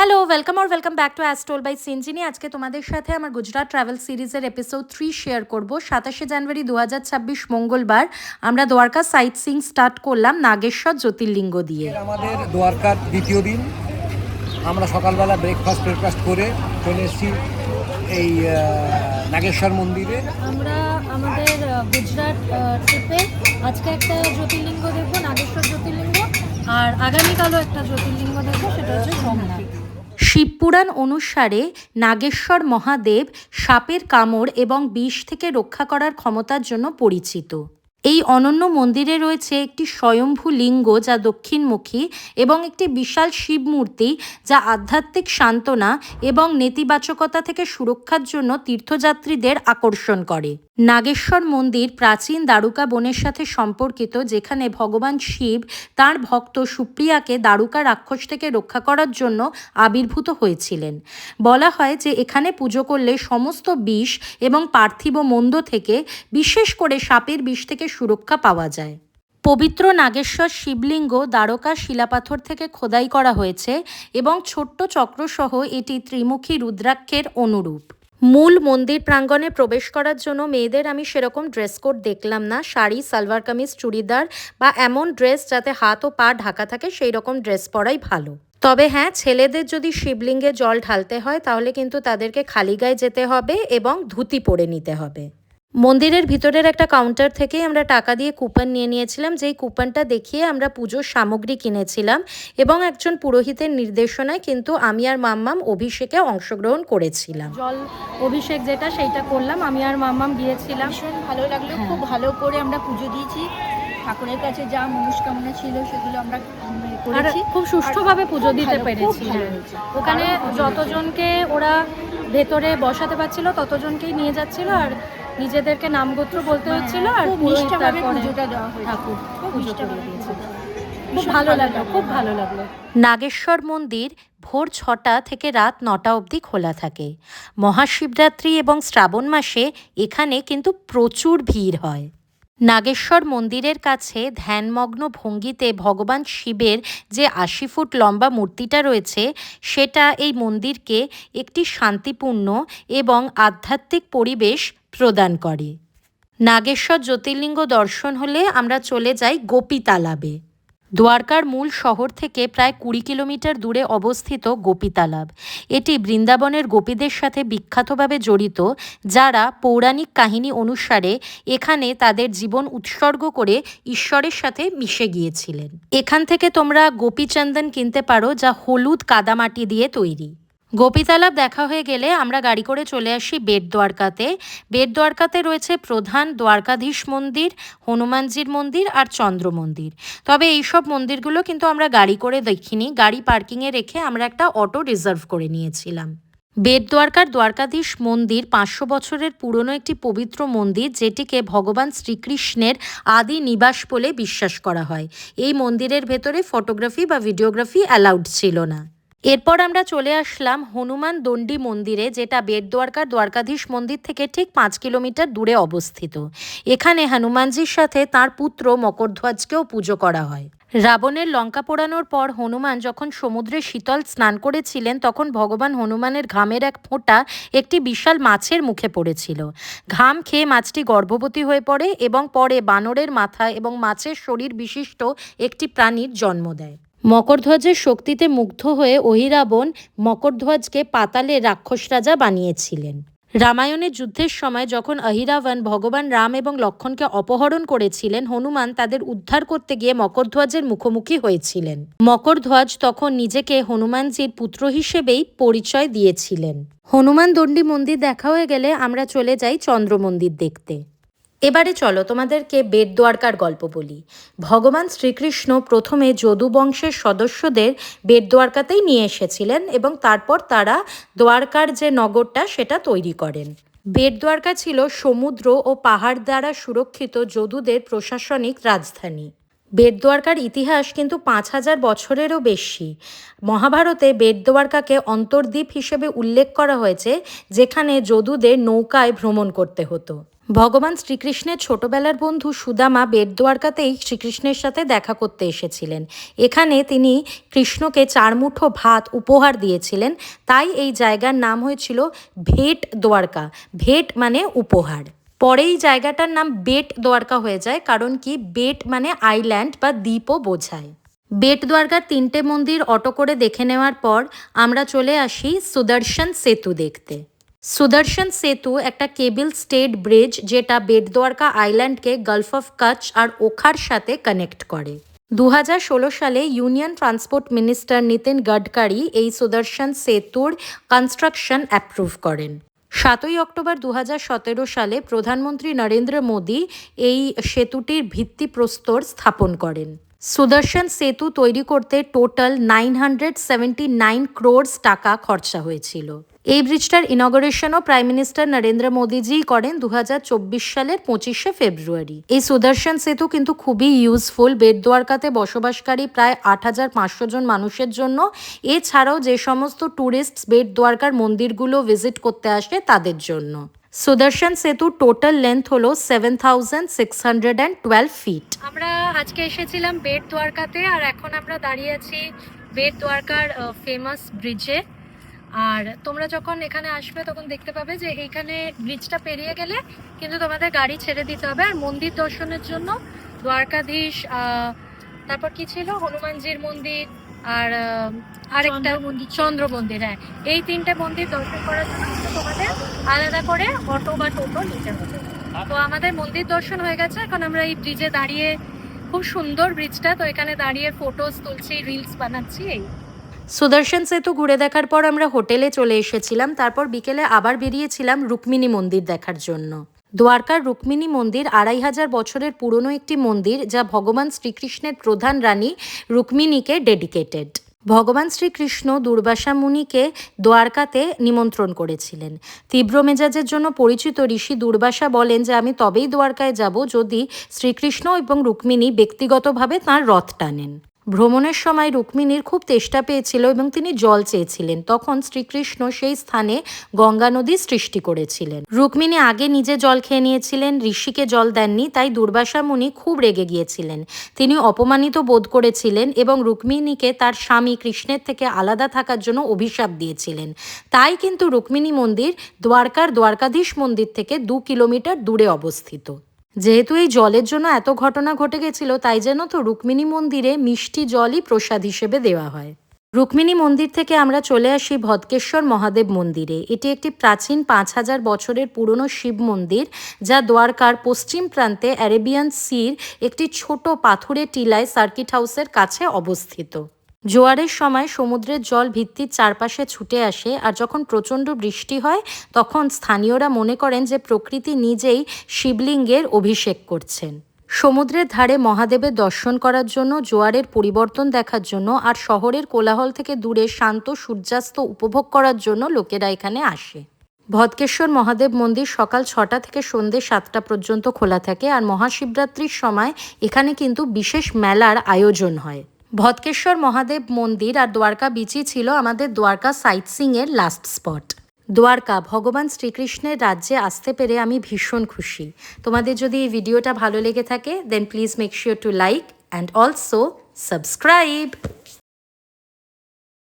Hello, welcome back to as told by Sinjini. আজকে তোমাদের সাথে আমার গুজরাট ট্রাভেল সিরিজের এপিসোড 3 শেয়ার করব। 27শে জানুয়ারি 2026 মঙ্গলবার আমরা দ্বারকা সাইট সিইং স্টার্ট করলাম নাগেশ্বর জ্যোতির্লিঙ্গ দিয়ে। আমাদের দ্বারকার দ্বিতীয় দিন। আমরা সকালবেলা ব্রেকফাস্ট করে চলে এসেছি এই নাগেশ্বর মন্দিরে। আমরা আমাদের গুজরাট ট্রিপে আজকে একটা জ্যোতির্লিঙ্গ দেখবো, নাগেশ্বর জ্যোতির্লিঙ্গ, আর আগামীকালও একটা জ্যোতির্লিঙ্গ দেখবো, সেটা হচ্ছে সোমনাথ। শিবপুরাণ অনুসারে নাগেশ্বর মহাদেব সাপের কামড় এবং বিষ থেকে রক্ষা করার ক্ষমতার জন্য পরিচিত। এই অনন্য মন্দিরে রয়েছে একটি স্বয়ম্ভু লিঙ্গ যা দক্ষিণমুখী এবং একটি বিশাল শিব মূর্তি যা আধ্যাত্মিক সান্ত্বনা এবং নেতিবাচকতা থেকে সুরক্ষার জন্য তীর্থযাত্রীদের আকর্ষণ করে। নাগেশ্বর মন্দির প্রাচীন দ্বারকা বনের সাথে সম্পর্কিত, যেখানে ভগবান শিব তাঁর ভক্ত সুপ্রিয়াকে দ্বারকা রাক্ষস থেকে রক্ষা করার জন্য আবির্ভূত হয়েছিলেন। বলা হয় যে এখানে পুজো করলে সমস্ত বিষ এবং পার্থিব মন্দ থেকে, বিশেষ করে সাপের বিষ থেকে সুরক্ষা পাওয়া যায়। পবিত্র নাগেশ্বর শিবলিঙ্গ দ্বারকা শিলাপাথর থেকে খোদাই করা হয়েছে এবং ছোট্ট চক্রসহ এটি ত্রিমুখী রুদ্রাক্ষের অনুরূপ। মূল মন্দির প্রাঙ্গণে প্রবেশ করার জন্য মেয়েদের আমি সেরকম ড্রেস কোড দেখলাম না। শাড়ি, সালোয়ার কামিজ, চুড়িদার বা এমন ড্রেস যাতে হাত ও পা ঢাকা থাকে সেই রকম ড্রেস পরাই ভালো। তবে হ্যাঁ, ছেলেদের যদি শিবলিঙ্গে জল ঢালতে হয় তাহলে কিন্তু তাদেরকে খালি গায়ে যেতে হবে এবং ধুতি পরে নিতে হবে। মন্দিরের ভিতরের একটা কাউন্টার থেকেই আমরা টাকা দিয়ে কুপন নিয়ে নিয়েছিলাম, যেই কুপনটা দেখিয়ে আমরা পুজোর সামগ্রী কিনেছিলাম এবং একজন পুরোহিতের নির্দেশনায় কিন্তু আমি আর মাম্মাম অভিষেকে অংশগ্রহণ করেছিলাম। জল অভিষেক যেটা সেইটা করলাম, আমি আর মাম্মাম গিয়েছিলাম। ভীষণ ভালো লাগলো, খুব ভালো করে আমরা পুজো দিয়েছি। ঠাকুরের কাছে যা মনস্কামনা ছিল সেগুলো আমরা করেছি, খুব সুষ্ঠুভাবে পুজো দিতে পেরেছি। ওখানে যতজনকে ওরা ভেতরে বসাতে পারছিল ততজনকেই নিয়ে যাচ্ছিল, আর নিজেদেরকে নামগোত্র বলতে হচ্ছিল, আর নিষ্ঠাভাবে পুজোটা দেওয়া হয়েছে। ঠাকুর খুব নিষ্ঠাভাবে দিয়েছে। খুব ভালো লাগলো, খুব ভালো লাগলো। নাগেশ্বর মন্দির ভোর 6টা থেকে রাত 9টা অবধি খোলা থাকে। মহাশিবরাত্রি এবং শ্রাবণ মাসে এখানে কিন্তু প্রচুর ভিড় হয়। নাগেশ্বর মন্দিরের কাছে ধ্যানমগ্ন ভঙ্গিতে ভগবান শিবের যে 80 ফুট লম্বা মূর্তিটা রয়েছে, সেটা এই মন্দিরকে একটি শান্তিপূর্ণ এবং আধ্যাত্মিক পরিবেশ প্রদান করে। নাগেশ্বর জ্যোতির্লিঙ্গ দর্শন হলে আমরা চলে যাই গোপী তালাবে। দ্বারকার মূল শহর থেকে প্রায় 20 কিলোমিটার দূরে অবস্থিত গোপী তালাব। এটি বৃন্দাবনের গোপীদের সাথে বিখ্যাতভাবে জড়িত, যারা পৌরাণিক কাহিনী অনুসারে এখানে তাদের জীবন উৎসর্গ করে ঈশ্বরের সাথে মিশে গিয়েছিলেন। এখান থেকে তোমরা গোপীচন্দন কিনতে পারো, যা হলুদ কাদামাটি দিয়ে তৈরি। গোপী তালাব দেখা হয়ে গেলে আমরা গাড়ি করে চলে আসি বেট দ্বারকাতে। বেট দ্বারকাতে রয়েছে প্রধান দ্বারকাধীশ মন্দির, হনুমানজির মন্দির আর চন্দ্র মন্দির। তবে এইসব মন্দিরগুলো কিন্তু আমরা গাড়ি করে দেখিনি, গাড়ি পার্কিংয়ে রেখে আমরা একটা অটো রিজার্ভ করে নিয়েছিলাম। বেট দ্বারকার দ্বারকাধীশ মন্দির 500 বছরের পুরনো একটি পবিত্র মন্দির, যেটিকে ভগবান শ্রীকৃষ্ণের আদি নিবাস বলে বিশ্বাস করা হয়। এই মন্দিরের ভেতরে ফটোগ্রাফি বা ভিডিওগ্রাফি অ্যালাউড ছিল না। এরপর আমরা চলে আসলাম হনুমান দণ্ডী মন্দিরে, যেটা বেট দ্বারকার দ্বারকাধীশ মন্দির থেকে ঠিক 5 কিলোমিটার দূরে অবস্থিত। এখানে হনুমানজির সাথে তার পুত্র মকরধ্বজকেও পুজো করা হয়। রাবণের লঙ্কা পোড়ানোর পর হনুমান যখন সমুদ্রে শীতল স্নান করেছিলেন, তখন ভগবান হনুমানের ঘামের এক ফোঁটা একটি বিশাল মাছের মুখে পড়েছিল। ঘাম খেয়ে মাছটি গর্ভবতী হয়ে পড়ে এবং পরে বানরের মাথা এবং মাছের শরীর বিশিষ্ট একটি প্রাণীর জন্ম দেয়। মকরধ্বজের শক্তিতে মুগ্ধ হয়ে অহিরাবণ মকরধ্বজকে পাতালে রাক্ষস রাজা বানিয়েছিলেন। রামায়ণের যুদ্ধের সময় যখন অহিরাবণ ভগবান রাম এবং লক্ষ্মণকে অপহরণ করেছিলেন, হনুমান তাদের উদ্ধার করতে গিয়ে মকরধ্বজের মুখোমুখি হয়েছিলেন। মকরধ্বজ তখন নিজেকে হনুমানজির পুত্র হিসেবেই পরিচয় দিয়েছিলেন। হনুমান দণ্ডী মন্দির দেখা হয়ে গেলে আমরা চলে যাই চন্দ্র মন্দির দেখতে। এবারে চলো তোমাদেরকে বেট দ্বারকার গল্প বলি। ভগবান শ্রীকৃষ্ণ প্রথমে যদু বংশের সদস্যদের বেট দ্বারকাতেই নিয়ে এসেছিলেন এবং তারপর তারা দ্বারকার যে নগরটা সেটা তৈরি করেন। বেট দ্বারকা ছিল সমুদ্র ও পাহাড় দ্বারা সুরক্ষিত যদুদের প্রশাসনিক রাজধানী। বেট দ্বারকার ইতিহাস কিন্তু 5000 বছরেরও বেশি। মহাভারতে বেট দ্বারকাকে অন্তর্দ্বীপ হিসেবে উল্লেখ করা হয়েছে, যেখানে যদুদের নৌকায় ভ্রমণ করতে হতো। ভগবান শ্রীকৃষ্ণের ছোটবেলার বন্ধু সুদামা বেটদ্বারকাতেই শ্রীকৃষ্ণের সাথে দেখা করতে এসেছিলেন। এখানে তিনি কৃষ্ণকে 4 মুঠো ভাত উপহার দিয়েছিলেন, তাই এই জায়গার নাম হয়েছিল ভেট দ্বারকা। ভেট মানে উপহার। পরে এই জায়গাটার নাম বেট দ্বারকা হয়ে যায়, কারণ কি বেট মানে আইল্যান্ড বা দ্বীপও বোঝায়। বেট দ্বারকার 3টে মন্দির অটো করে দেখে নেওয়ার পর আমরা চলে আসি সুদর্শন সেতু দেখতে। সুদর্শন সেতু একটা কেবল স্টেড ব্রিজ, যেটা বেট দ্বারকা আইল্যান্ডকে গালফ অফ কচ্ছ আর ওখার সাথে কানেক্ট করে। 2016 সালে union transport minister Nitin Gadkari এই সুদর্শন সেতুর কনস্ট্রাকশন অ্যাপ্রুভ করেন। 7ই অক্টোবর 2017 সালে প্রধানমন্ত্রী নরেন্দ্র মোদী এই সেতুটির ভিত্তিপ্রস্তর স্থাপন করেন। সুদর্শন সেতু তৈরি করতে টোটাল 979 ক্রোড়স টাকা খরচা হয়েছিল। এই ব্রিজটার ইনগরেশনও প্রাইম মিনিস্টার নরেন্দ্র মোদীজিই করেন 2024 সালের 25শে ফেব্রুয়ারি। এই সুদর্শন সেতু কিন্তু খুবই ইউজফুল বেট দ্বারকাতে বসবাসকারী প্রায় 8500 জন মানুষের জন্য, এছাড়াও যে সমস্ত ট্যুরিস্টস বেট দ্বারকার মন্দিরগুলো ভিজিট করতে আসে তাদের জন্য। সুদর্শন সেতুর টোটাল লেন্থ হলো 7612 ফিট। আমরা আজকে এসেছিলাম বেট দ্বারকাতে, আর এখন আমরা দাঁড়িয়ে আছি বেট দ্বারকার ফেমাস ব্রিজে। আর তোমরা যখন এখানে আসবে তখন দেখতে পাবে যে এইখানে ব্রিজটা পেরিয়ে গেলে কিন্তু তোমাদের গাড়ি ছেড়ে দিতে হবে। আর মন্দির দর্শনের জন্য দ্বারকাধীশ, তারপর কি ছিল, হনুমানজির মন্দির, আর আরেকটা চন্দ্র মন্দির, হ্যাঁ, এই 3টে মন্দির দর্শন করার জন্য তোমাদের আলাদা করে অটো বা টোটো নিতে হবে। তো আমাদের মন্দির দর্শন হয়ে গেছে, এখন আমরা এই ব্রিজে দাঁড়িয়ে, খুব সুন্দর ব্রিজটা, তো এখানে দাঁড়িয়ে ফটোস তুলছি, রিলস বানাচ্ছি। এই সুদর্শন সেতু ঘুরে দেখার পর আমরা হোটেলে চলে এসেছিলাম। তারপর বিকেলে আবার বেরিয়েছিলাম রুক্মিণী মন্দির দেখার জন্য। দ্বারকার রুক্মিণী মন্দির 2500 বছরের পুরনো একটি মন্দির, যা ভগবান শ্রীকৃষ্ণের প্রধান রানী রুক্মিণীকে ডেডিকেটেড। ভগবান শ্রীকৃষ্ণ দুর্বাসা মুনিকে দ্বারকাতে নিমন্ত্রণ করেছিলেন। তীব্র মেজাজের জন্য পরিচিত ঋষি দুর্বাসা বলেন যে আমি তবেই দ্বারকায় যাব যদি শ্রীকৃষ্ণ এবং রুক্মিণী ব্যক্তিগতভাবে তাঁর রথ টানেন। ভ্রমণের সময় রুক্মিণীর খুব তেষ্টা পেয়েছিল এবং তিনি জল চেয়েছিলেন। তখন শ্রীকৃষ্ণ সেই স্থানে গঙ্গা নদী সৃষ্টি করেছিলেন। রুক্মিণী আগে নিজে জল খেয়ে নিয়েছিলেন, ঋষিকে জল দেননি, তাই দুর্বাসা মুনি খুব রেগে গিয়েছিলেন। তিনি অপমানিত বোধ করেছিলেন এবং রুক্মিণীকে তার স্বামী কৃষ্ণের থেকে আলাদা থাকার জন্য অভিশাপ দিয়েছিলেন। তাই কিন্তু রুক্মিণী মন্দির দ্বারকার দ্বারকাধীশ মন্দির থেকে 2 কিলোমিটার দূরে অবস্থিত। যেহেতু এই জলের জন্য এত ঘটনা ঘটে গেছিল, তাই যেন তো রুক্মিণী মন্দিরে মিষ্টি জলই প্রসাদ হিসেবে দেওয়া হয়। রুক্মিণী মন্দির থেকে আমরা চলে আসি ভদকেশ্বর মহাদেব মন্দিরে। এটি একটি প্রাচীন 5000 বছরের পুরনো শিব মন্দির, যা দ্বারকার পশ্চিম প্রান্তে অ্যারেবিয়ান সির একটি ছোট পাথুরে টিলায় সার্কিট হাউসের কাছে অবস্থিত। জোয়ারের সময় সমুদ্রের জল ভিত্তির চারপাশে ছুটে আসে, আর যখন প্রচণ্ড বৃষ্টি হয় তখন স্থানীয়রা মনে করেন যে প্রকৃতি নিজেই শিবলিঙ্গের অভিষেক করছেন। সমুদ্রের ধারে মহাদেবের দর্শন করার জন্য, জোয়ারের পরিবর্তন দেখার জন্য, আর শহরের কোলাহল থেকে দূরে শান্ত সূর্যাস্ত উপভোগ করার জন্য লোকেরা এখানে আসে। ভদকেশ্বর মহাদেব মন্দির সকাল 6টা থেকে সন্ধ্যে 7টা পর্যন্ত খোলা থাকে, আর মহাশিবরাত্রির সময় এখানে কিন্তু বিশেষ মেলার আয়োজন হয়। ভদকেশ্বর মহাদেব মন্দির আর দ্বারকা বিচই ছিল আমাদের দ্বারকা সাইটসিংয়ের লাস্ট স্পট। দ্বারকা ভগবান শ্রীকৃষ্ণের রাজ্যে আসতে পেরে আমি ভীষণ খুশি। তোমাদের যদি এই ভিডিওটা ভালো লেগে থাকে, then please make sure to like and also subscribe.